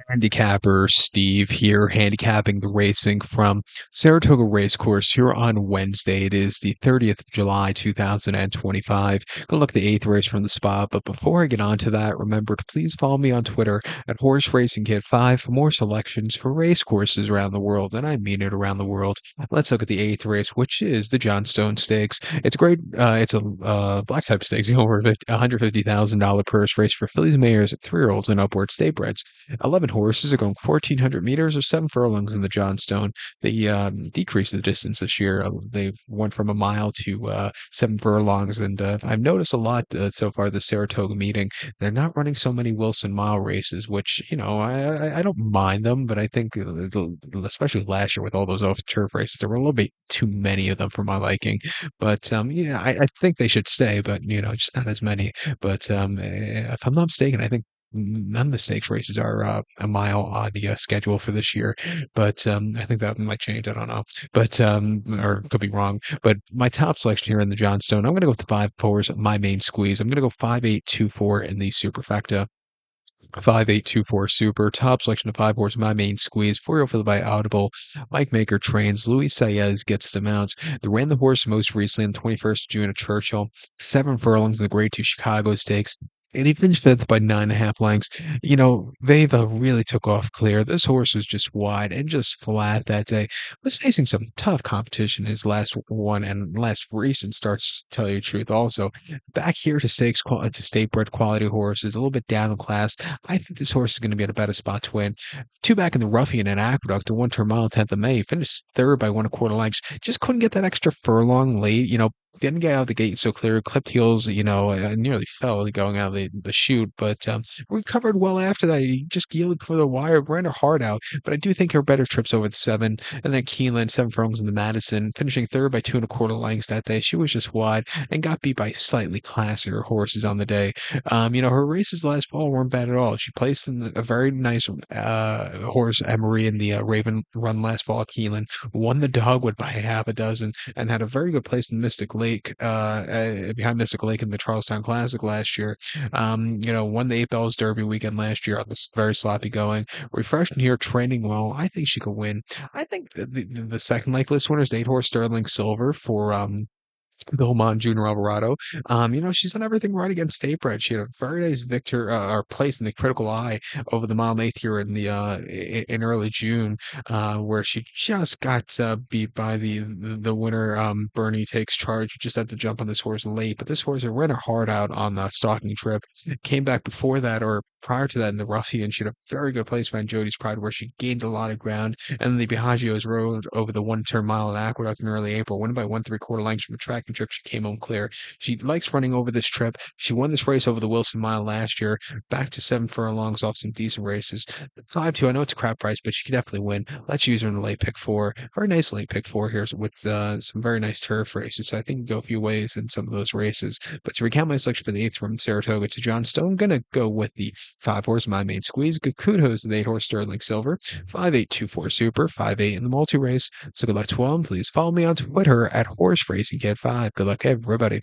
Handicapper Steve here, handicapping the racing from Saratoga Racecourse here on Wednesday. It is the 30th of July, 2025. Gonna look at the eighth race from the spot, but before I get on to that, remember to please follow me on Twitter at Horse Racing Kid 5 for more selections for race courses around the world, and I mean it around the world. Let's look at the eighth race, which is the Johnstone Stakes. It's great. It's a black type stakes, over $150,000 purse race for fillies, mares, 3-year-olds, and upward state-breds. 11 horses are going 1,400 meters or 7 furlongs in the Johnstone. They decreased the distance this year. They went from a mile to 7 furlongs. And I've noticed a lot so far this Saratoga meeting. They're not running so many Wilson Mile races, which, I don't mind them, but I think, especially last year with all those off turf races, there were a little bit too many of them for my liking. But, I think they should stay, but, just not as many. But if I'm not mistaken, I think none of the stakes races are a mile on the schedule for this year, but I think that might change. I don't know, but or could be wrong. But my top selection here in the Johnstone, I'm going to go with the 5 fours, my main squeeze. I'm going to go 5, 8, 2, 4 in the superfecta. 5, 8, 2, 4 super. Top selection of 5 horse, my main squeeze. 4-year-old filly by Audible. Mike Maker trains. Luis Saez gets the mount. They ran the horse most recently on the 21st of June at Churchill. 7 furlongs in the Grade 2 Chicago Stakes. And he finished fifth by 9.5 lengths. Veva really took off clear. This horse was just wide and just flat that day. Was facing some tough competition his last one and last recent starts, to tell you the truth. Also, back here to to state bred quality horses, a little bit down the class. I think this horse is going to be at a better spot to win. Two back in the Ruffian and Aqueduct, the 1 turn mile, 10th of May, finished third by 1 1/4 lengths. Just couldn't get that extra furlong late. Didn't get out of the gate so clear. Clipped heels, nearly fell going out of the chute, but recovered well after that. He just yielded for the wire, ran her hard out. But I do think her better trips over the seven. And then Keeneland, 7 furlongs in the Madison, finishing third by 2 1/4 lengths that day. She was just wide and got beat by slightly classier horses on the day. Her races last fall weren't bad at all. She placed in a very nice horse, Emery, in the Raven run last fall at Keeneland, won the Dogwood by half a dozen, and had a very good place in Mystic Lake, behind Mystic Lake in the Charlestown Classic last year. Won the 8 Bells Derby weekend last year on this very sloppy going. Refreshed in here, training well. I think she could win. I think the second likeliest winner is 8 horse Sterling Silver for Belmont Junior Alvarado. She's done everything right against State Bred. She had a very nice victor or place in the critical eye over the mile and eighth here in the in early June, where she just got beat by the winner. Bernie Takes Charge. She just had to jump on this horse late, but this horse ran her hard out on the stalking trip. Came back before that or prior to that in the Ruffian. She had a very good place behind Jody's Pride, where she gained a lot of ground, and then the Biagios rode over the 1 turn mile at Aqueduct in early April, winning by 1 3/4 lengths from a tracking trip. She came home clear. She likes running over this trip. She won this race over the Wilson Mile last year, back to 7 furlongs off some decent races. 5-2, I know it's a crap price, but she could definitely win. Let's use her in the late pick four. Very nice late pick four here with some very nice turf races. So I think you can go a few ways in some of those races. But to recount my selection for the eighth from Saratoga to Johnstone, I'm going to go with the 5 horse, my main squeeze. Good kudos to the 8 horse Sterling Silver. 5, 8, 2, 4 super. 5, 8 in the multi race. So good luck to all. Please follow me on Twitter at Horse Racing Kid 5. Good luck, everybody.